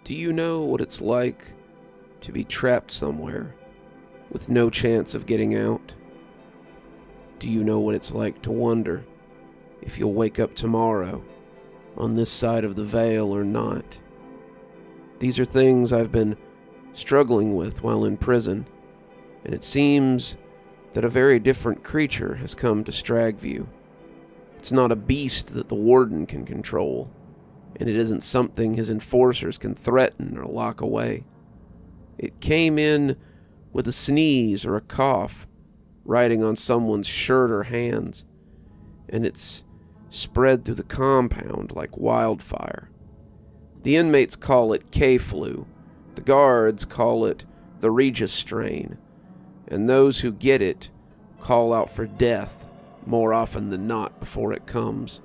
Do you know what it's like to be trapped somewhere with no chance of getting out? Do you know what it's like to wonder if you'll wake up tomorrow on this side of the veil or not? These are things I've been struggling with while in prison, and it seems that a very different creature has come to Stragview. It's not a beast that the warden can control, and it isn't something his enforcers can threaten or lock away. It came in with a sneeze or a cough, riding on someone's shirt or hands, and it's spread through the compound like wildfire. The inmates call it K-flu, the guards call it the Erutious strain, and those who get it call out for death more often than not before it comes.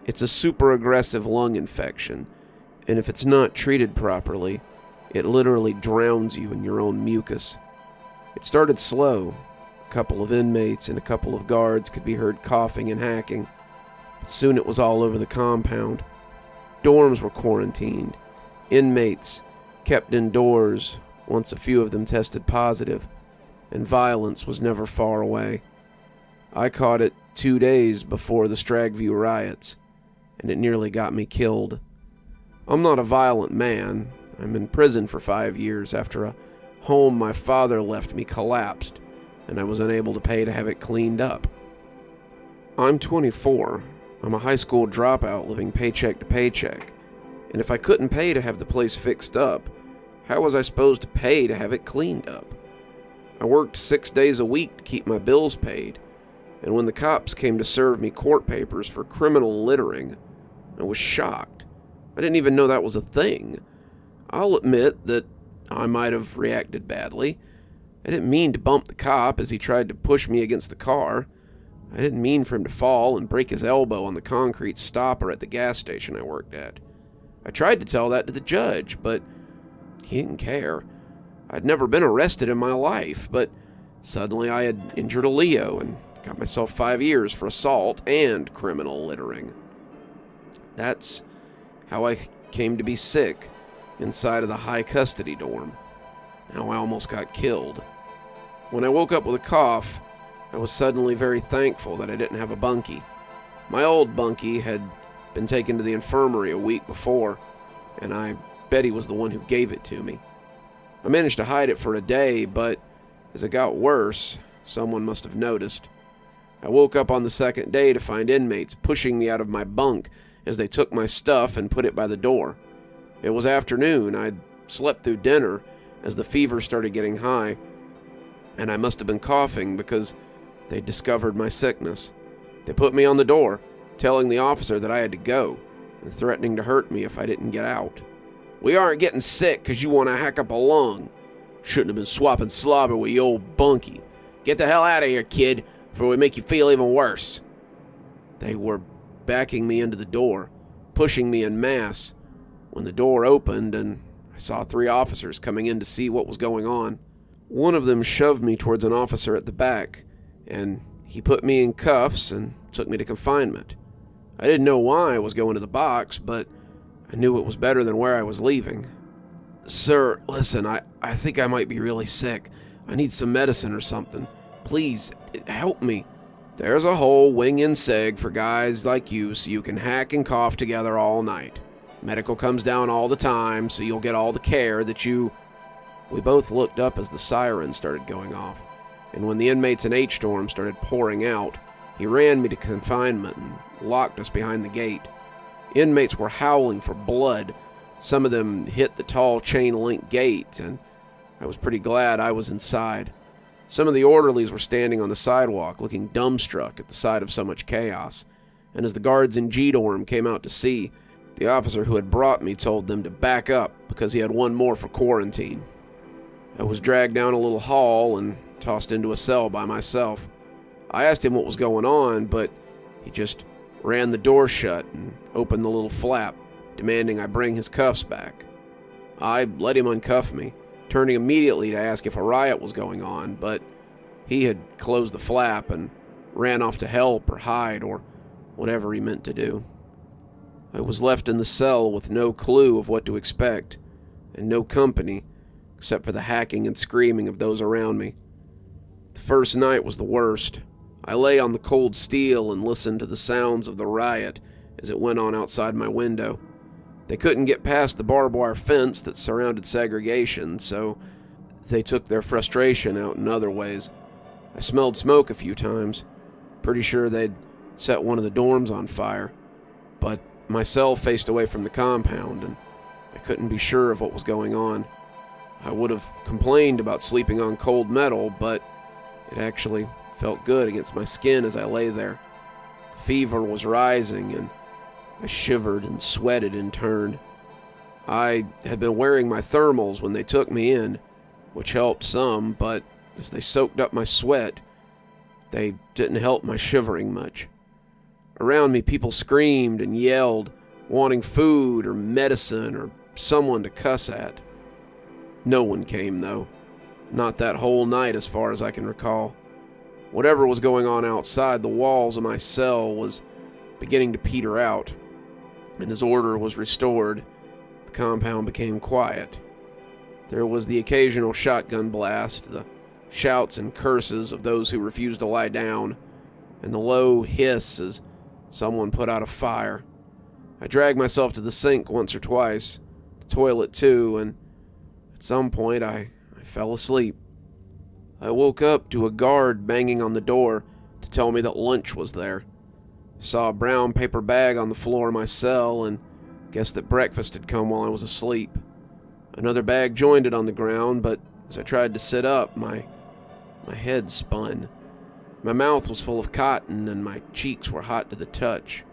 It's a super aggressive lung infection, and if it's not treated properly, it literally drowns you in your own mucus. It started slow. A couple of inmates and a couple of guards could be heard coughing and hacking, but soon it was all over the compound. Dorms were quarantined. Inmates kept indoors once a few of them tested positive, and violence was never far away. I caught it 2 days before the Stragview riots, and it nearly got me killed. I'm not a violent man. I'm in prison for 5 years after a home my father left me collapsed, and I was unable to pay to have it cleaned up. I'm 24. I'm a high school dropout living paycheck to paycheck, and if I couldn't pay to have the place fixed up, how was I supposed to pay to have it cleaned up? I worked 6 days a week to keep my bills paid, and when the cops came to serve me court papers for criminal littering, I was shocked. I didn't even know that was a thing. I'll admit that I might have reacted badly. I didn't mean to bump the cop as he tried to push me against the car. I didn't mean for him to fall and break his elbow on the concrete stopper at the gas station I worked at. I tried to tell that to the judge, but he didn't care. I'd never been arrested in my life, but suddenly I had injured a Leo and got myself 5 years for assault and criminal littering. That's how I came to be sick inside of the high custody dorm. How I almost got killed. When I woke up with a cough, I was suddenly very thankful that I didn't have a bunkie. My old bunkie had been taken to the infirmary a week before, and I bet he was the one who gave it to me. I managed to hide it for a day, but as it got worse, someone must have noticed. I woke up on the second day to find inmates pushing me out of my bunk as they took my stuff and put it by the door. It was afternoon. I'd slept through dinner as the fever started getting high, and I must have been coughing because they discovered my sickness. They put me on the door, telling the officer that I had to go, and threatening to hurt me if I didn't get out. "We aren't getting sick because you want to hack up a lung. Shouldn't have been swapping slobber with your old bunkie. Get the hell out of here, kid, before we make you feel even worse." They were backing me into the door, pushing me en masse, when the door opened and I saw 3 officers coming in to see what was going on. One of them shoved me towards an officer at the back, and he put me in cuffs and took me to confinement. I didn't know why I was going to the box, but I knew it was better than where I was leaving. "Sir, listen, I think I might be really sick. I need some medicine or something. Please, help me." "There's a whole wing and seg for guys like you so you can hack and cough together all night. Medical comes down all the time so you'll get all the care that you..." We both looked up as the siren started going off, and when the inmates in H-Dorm started pouring out, he ran me to confinement and locked us behind the gate. Inmates were howling for blood. Some of them hit the tall chain-link gate, and I was pretty glad I was inside. Some of the orderlies were standing on the sidewalk, looking dumbstruck at the sight of so much chaos, and as the guards in G-Dorm came out to see, the officer who had brought me told them to back up because he had one more for quarantine. I was dragged down a little hall and tossed into a cell by myself. I asked him what was going on, but he just ran the door shut and opened the little flap, demanding I bring his cuffs back. I let him uncuff me, turning immediately to ask if a riot was going on, but he had closed the flap and ran off to help or hide or whatever he meant to do. I was left in the cell with no clue of what to expect, and no company, except for the hacking and screaming of those around me. The first night was the worst. I lay on the cold steel and listened to the sounds of the riot as it went on outside my window. They couldn't get past the barbed wire fence that surrounded segregation, so they took their frustration out in other ways. I smelled smoke a few times. Pretty sure they'd set one of the dorms on fire. But my cell faced away from the compound, and I couldn't be sure of what was going on. I would have complained about sleeping on cold metal, but it actually felt good against my skin as I lay there. The fever was rising, and I shivered and sweated in turn. I had been wearing my thermals when they took me in, which helped some, but as they soaked up my sweat, they didn't help my shivering much. Around me, people screamed and yelled, wanting food or medicine or someone to cuss at. No one came, though. Not that whole night, as far as I can recall. Whatever was going on outside the walls of my cell was beginning to peter out, and as order was restored, the compound became quiet. There was the occasional shotgun blast, the shouts and curses of those who refused to lie down, and the low hiss as someone put out a fire. I dragged myself to the sink once or twice, the toilet too, and at some point I fell asleep. I woke up to a guard banging on the door to tell me that lunch was there. Saw a brown paper bag on the floor of my cell and guessed that breakfast had come while I was asleep. Another bag joined it on the ground, but as I tried to sit up, my head spun. My mouth was full of cotton and my cheeks were hot to the touch.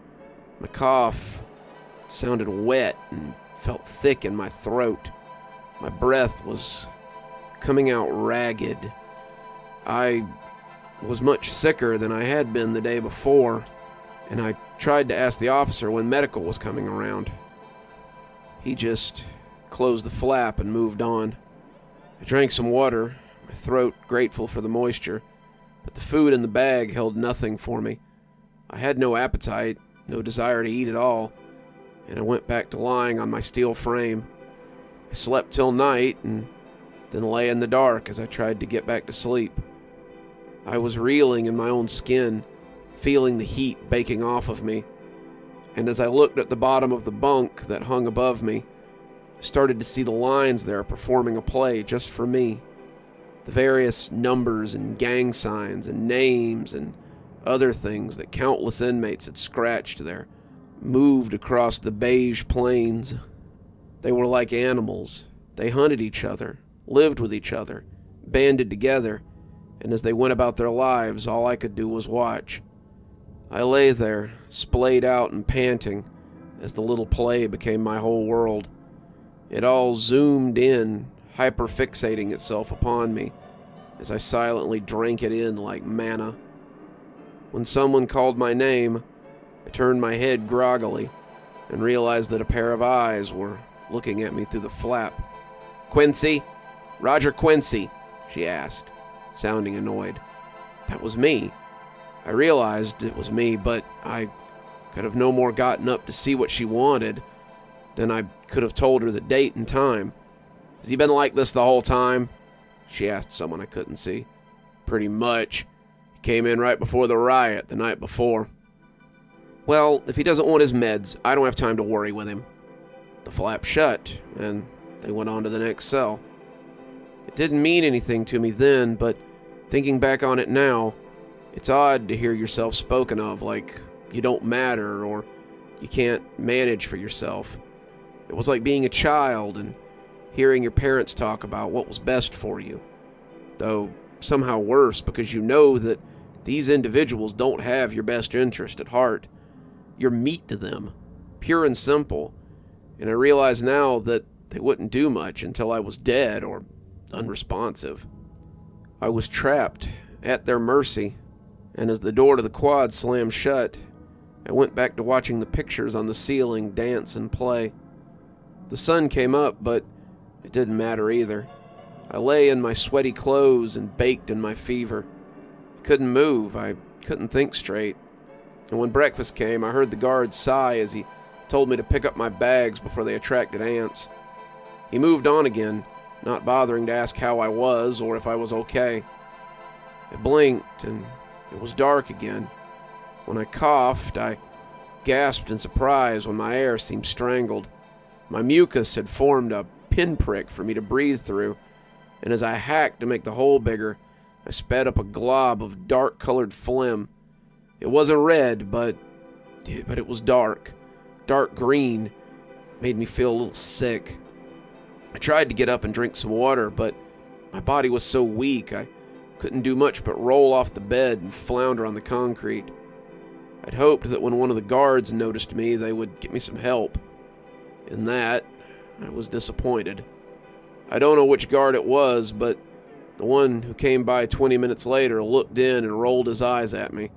My cough sounded wet and felt thick in my throat. My breath was coming out ragged. I was much sicker than I had been the day before, and I tried to ask the officer when medical was coming around. He just closed the flap and moved on. I drank some water, my throat grateful for the moisture, but the food in the bag held nothing for me. I had no appetite, no desire to eat at all, and I went back to lying on my steel frame. I slept till night and then lay in the dark as I tried to get back to sleep. I was reeling in my own skin, feeling the heat baking off of me, and as I looked at the bottom of the bunk that hung above me, I started to see the lines there performing a play just for me. The various numbers and gang signs and names and other things that countless inmates had scratched there moved across the beige plains. They were like animals. They hunted each other, lived with each other, banded together, and as they went about their lives, all I could do was watch. I lay there, splayed out and panting, as the little play became my whole world. It all zoomed in, hyperfixating itself upon me, as I silently drank it in like manna. When someone called my name, I turned my head groggily, and realized that a pair of eyes were looking at me through the flap. "Quincy? Roger Quincy?" she asked, sounding annoyed. That was me. I realized it was me, but I could have no more gotten up to see what she wanted than I could have told her the date and time. "Has he been like this the whole time?" she asked someone I couldn't see. "Pretty much. He came in right before the riot the night before." "Well, if he doesn't want his meds, I don't have time to worry with him." The flap shut, and they went on to the next cell. It didn't mean anything to me then, but thinking back on it now, it's odd to hear yourself spoken of like you don't matter or you can't manage for yourself. It was like being a child and hearing your parents talk about what was best for you. Though somehow worse, because you know that these individuals don't have your best interest at heart. You're meat to them, pure and simple, and I realize now that they wouldn't do much until I was dead or unresponsive. I was trapped, at their mercy, and as the door to the quad slammed shut, I went back to watching the pictures on the ceiling dance and play. The sun came up, but it didn't matter either. I lay in my sweaty clothes and baked in my fever. I couldn't move, I couldn't think straight. And when breakfast came, I heard the guard sigh as he told me to pick up my bags before they attracted ants. He moved on again, not bothering to ask how I was or if I was okay. I blinked, and it was dark again. When I coughed, I gasped in surprise when my air seemed strangled. My mucus had formed a pinprick for me to breathe through, and as I hacked to make the hole bigger, I spat up a glob of dark-colored phlegm. It wasn't red, but it was dark. Dark green. Made me feel a little sick. I tried to get up and drink some water, but my body was so weak I couldn't do much but roll off the bed and flounder on the concrete. I'd hoped that when one of the guards noticed me, they would get me some help. In that, I was disappointed. I don't know which guard it was, but the one who came by 20 minutes later looked in and rolled his eyes at me.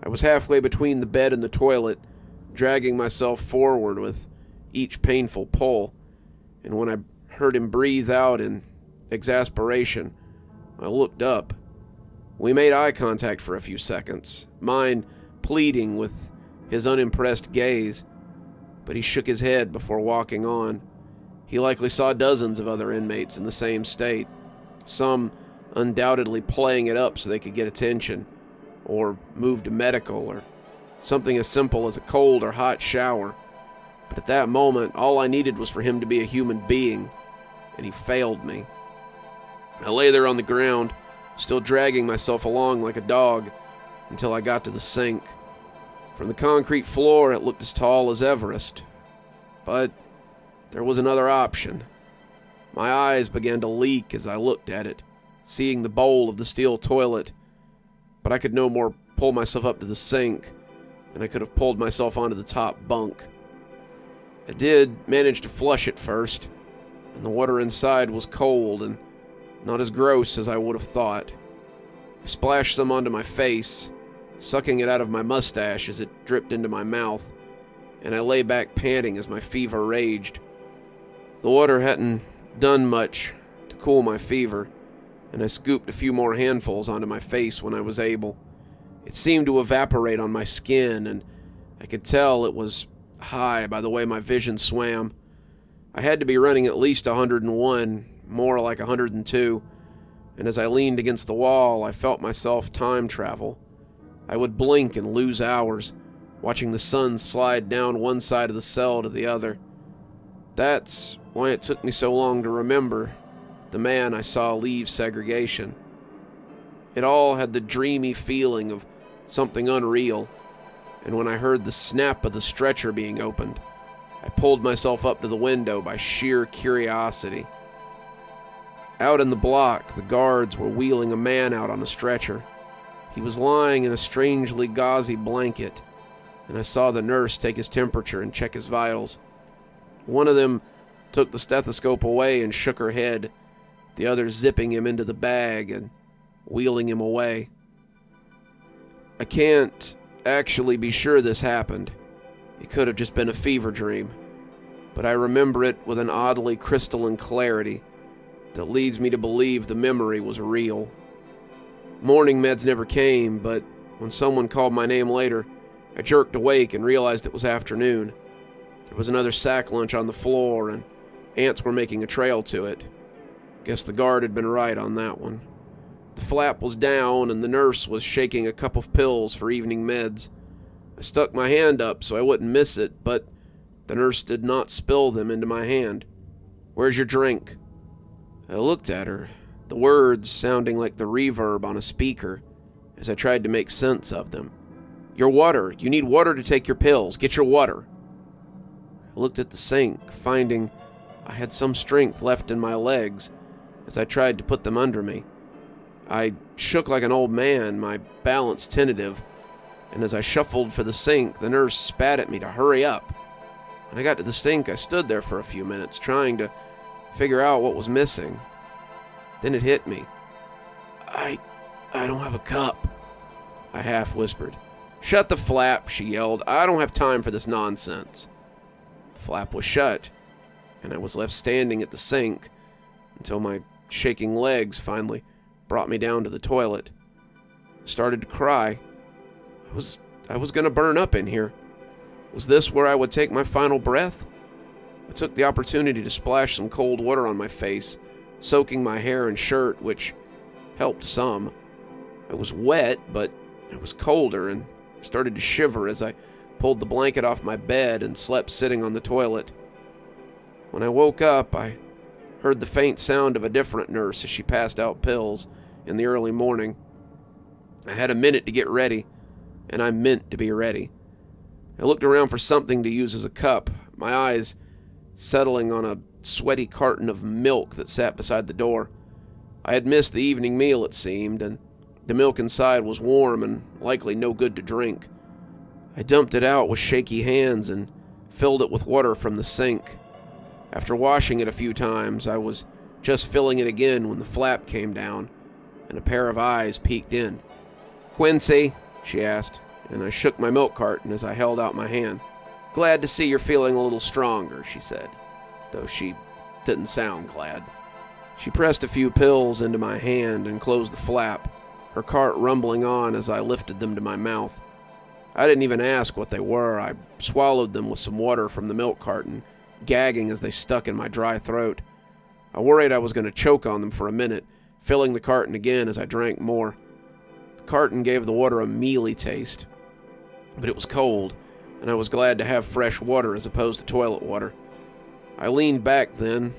I was halfway between the bed and the toilet, dragging myself forward with each painful pull, and when I heard him breathe out in exasperation, I looked up. We made eye contact for a few seconds, mine pleading with his unimpressed gaze, but he shook his head before walking on. He likely saw dozens of other inmates in the same state, some undoubtedly playing it up so they could get attention, or move to medical, or something as simple as a cold or hot shower. But at that moment, all I needed was for him to be a human being, and he failed me. I lay there on the ground, still dragging myself along like a dog, until I got to the sink. From the concrete floor, it looked as tall as Everest. But there was another option. My eyes began to leak as I looked at it, seeing the bowl of the steel toilet. But I could no more pull myself up to the sink than I could have pulled myself onto the top bunk. I did manage to flush it first, and the water inside was cold and not as gross as I would have thought. I splashed some onto my face, sucking it out of my mustache as it dripped into my mouth, and I lay back panting as my fever raged. The water hadn't done much to cool my fever, and I scooped a few more handfuls onto my face when I was able. It seemed to evaporate on my skin, and I could tell it was high by the way my vision swam. I had to be running at least 101, more like 102, and as I leaned against the wall, I felt myself time travel. I would blink and lose hours, watching the sun slide down one side of the cell to the other. That's why it took me so long to remember the man I saw leave segregation. It all had the dreamy feeling of something unreal, and when I heard the snap of the stretcher being opened, I pulled myself up to the window by sheer curiosity. Out in the block, the guards were wheeling a man out on a stretcher. He was lying in a strangely gauzy blanket, and I saw the nurse take his temperature and check his vitals. One of them took the stethoscope away and shook her head, the other zipping him into the bag and wheeling him away. I can't actually be sure this happened. It could have just been a fever dream, but I remember it with an oddly crystalline clarity that leads me to believe the memory was real. Morning meds never came, but when someone called my name later, I jerked awake and realized it was afternoon. There was another sack lunch on the floor, and ants were making a trail to it. Guess the guard had been right on that one. The flap was down, and the nurse was shaking a cup of pills for evening meds. I stuck my hand up so I wouldn't miss it, but the nurse did not spill them into my hand. "Where's your drink?" I looked at her, the words sounding like the reverb on a speaker, as I tried to make sense of them. "Your water. You need water to take your pills. Get your water." I looked at the sink, finding I had some strength left in my legs as I tried to put them under me. I shook like an old man, my balance tentative, and as I shuffled for the sink, the nurse spat at me to hurry up. When I got to the sink, I stood there for a few minutes, trying to figure out what was missing. Then it hit me. I don't have a cup," I half whispered. "Shut the flap," she yelled. "I don't have time for this nonsense." The flap was shut, and I was left standing at the sink until my shaking legs finally brought me down to the toilet. I started to cry. I was going to burn up in here. Was this where I would take my final breath? I took the opportunity to splash some cold water on my face, soaking my hair and shirt, which helped some. I was wet, but it was colder, and I started to shiver as I pulled the blanket off my bed and slept sitting on the toilet. When I woke up, I heard the faint sound of a different nurse as she passed out pills in the early morning. I had a minute to get ready, and I meant to be ready. I looked around for something to use as a cup, my eyes settling on a sweaty carton of milk that sat beside the door. I had missed the evening meal, it seemed, and the milk inside was warm and likely no good to drink. I dumped it out with shaky hands and filled it with water from the sink. After washing it a few times, I was just filling it again when the flap came down, and a pair of eyes peeked in. "Quincy?" she asked, and I shook my milk carton as I held out my hand. "Glad to see you're feeling a little stronger," she said, though she didn't sound glad. She pressed a few pills into my hand and closed the flap, her cart rumbling on as I lifted them to my mouth. I didn't even ask what they were. I swallowed them with some water from the milk carton, gagging as they stuck in my dry throat. I worried I was going to choke on them for a minute, filling the carton again as I drank more. The carton gave the water a mealy taste, but it was cold, and I was glad to have fresh water as opposed to toilet water. I leaned back then,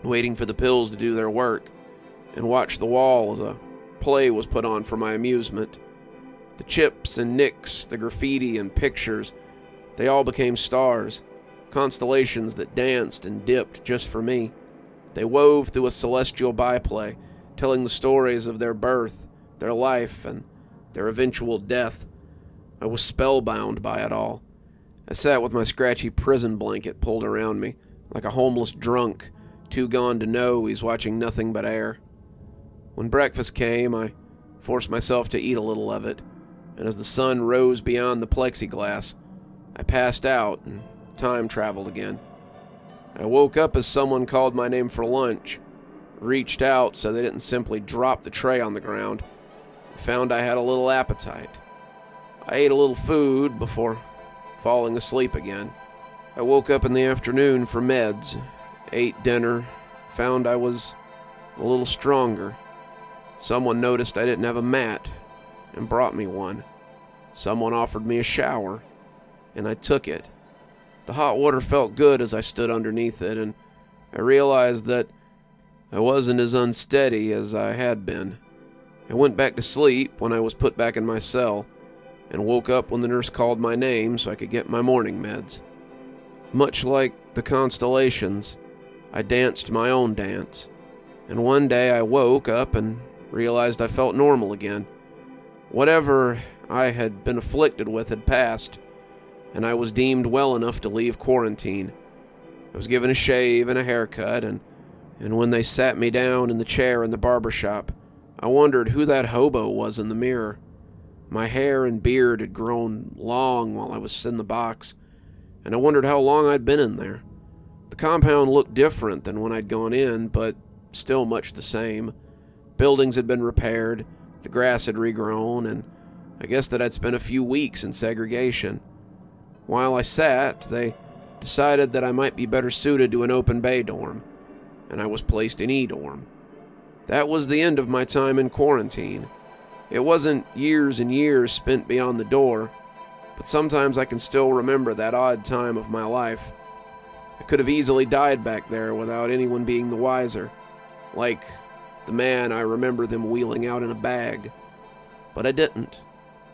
waiting for the pills to do their work, and watched the wall as a play was put on for my amusement. The chips and nicks, the graffiti and pictures, they all became stars, constellations that danced and dipped just for me. They wove through a celestial byplay, telling the stories of their birth, their life, and their eventual death. I was spellbound by it all. I sat with my scratchy prison blanket pulled around me, like a homeless drunk, too gone to know he's watching nothing but air. When breakfast came, I forced myself to eat a little of it, and as the sun rose beyond the plexiglass, I passed out and time traveled again. I woke up as someone called my name for lunch, reached out so they didn't simply drop the tray on the ground, and found I had a little appetite. I ate a little food before falling asleep again. I woke up in the afternoon for meds, ate dinner, found I was a little stronger. Someone noticed I didn't have a mat and brought me one. Someone offered me a shower, and I took it. The hot water felt good as I stood underneath it, and I realized that I wasn't as unsteady as I had been. I went back to sleep when I was put back in my cell, and woke up when the nurse called my name so I could get my morning meds. Much like the constellations, I danced my own dance, and one day I woke up and realized I felt normal again. Whatever I had been afflicted with had passed, and I was deemed well enough to leave quarantine. I was given a shave and a haircut, and when they sat me down in the chair in the barber shop, I wondered who that hobo was in the mirror. My hair and beard had grown long while I was in the box, and I wondered how long I'd been in there. The compound looked different than when I'd gone in, but still much the same. Buildings had been repaired, the grass had regrown, and I guess that I'd spent a few weeks in segregation. While I sat, they decided that I might be better suited to an open bay dorm, and I was placed in E-dorm. That was the end of my time in quarantine. It wasn't years and years spent beyond the door, but sometimes I can still remember that odd time of my life. I could have easily died back there without anyone being the wiser, like the man I remember them wheeling out in a bag. But I didn't.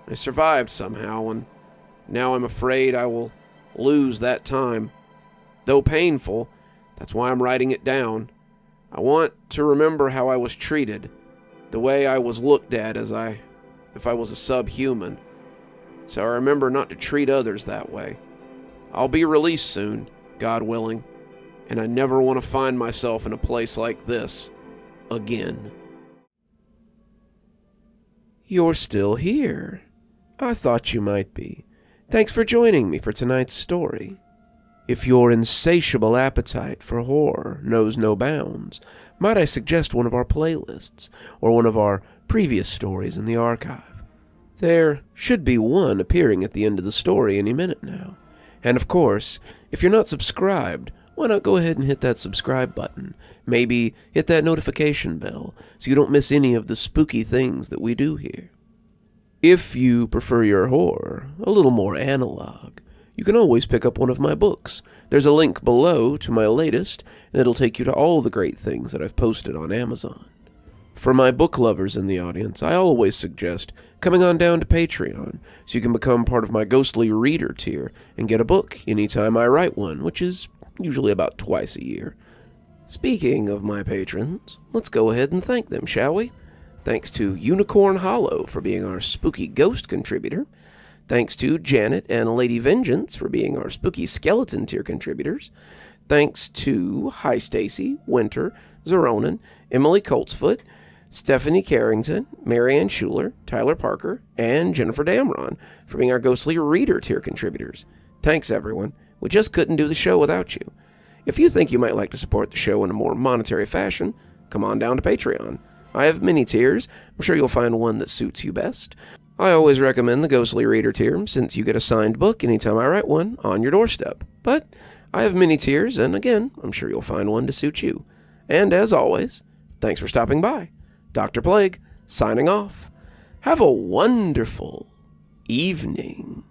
I survived somehow, and now I'm afraid I will lose that time. Though painful, that's why I'm writing it down. I want to remember how I was treated, the way I was looked at as if I was a subhuman. So I remember not to treat others that way. I'll be released soon, God willing, and I never want to find myself in a place like this again. You're still here. I thought you might be. Thanks for joining me for tonight's story. If your insatiable appetite for horror knows no bounds, might I suggest one of our playlists, or one of our previous stories in the archive? There should be one appearing at the end of the story any minute now. And of course, if you're not subscribed, why not go ahead and hit that subscribe button? Maybe hit that notification bell so you don't miss any of the spooky things that we do here. If you prefer your horror a little more analog, you can always pick up one of my books. There's a link below to my latest, and it'll take you to all the great things that I've posted on Amazon. For my book lovers in the audience, I always suggest coming on down to Patreon so you can become part of my ghostly reader tier and get a book anytime I write one, which is usually about twice a year. Speaking of my patrons, let's go ahead and thank them, shall we? Thanks to Unicorn Hollow for being our spooky ghost contributor. Thanks to Janet and Lady Vengeance for being our spooky skeleton tier contributors. Thanks to Hi Stacy, Winter, Xaronan, Emily Coltsfoot, Stephanie Carrington, Marianne Schuler, Tyler Parker, and Jennifer Damron for being our ghostly reader tier contributors. Thanks, everyone. We just couldn't do the show without you. If you think you might like to support the show in a more monetary fashion, come on down to Patreon. I have many tiers. I'm sure you'll find one that suits you best. I always recommend the Ghostly Reader tier, since you get a signed book anytime I write one on your doorstep. But I have many tiers, and again, I'm sure you'll find one to suit you. And as always, thanks for stopping by. Dr. Plague, signing off. Have a wonderful evening.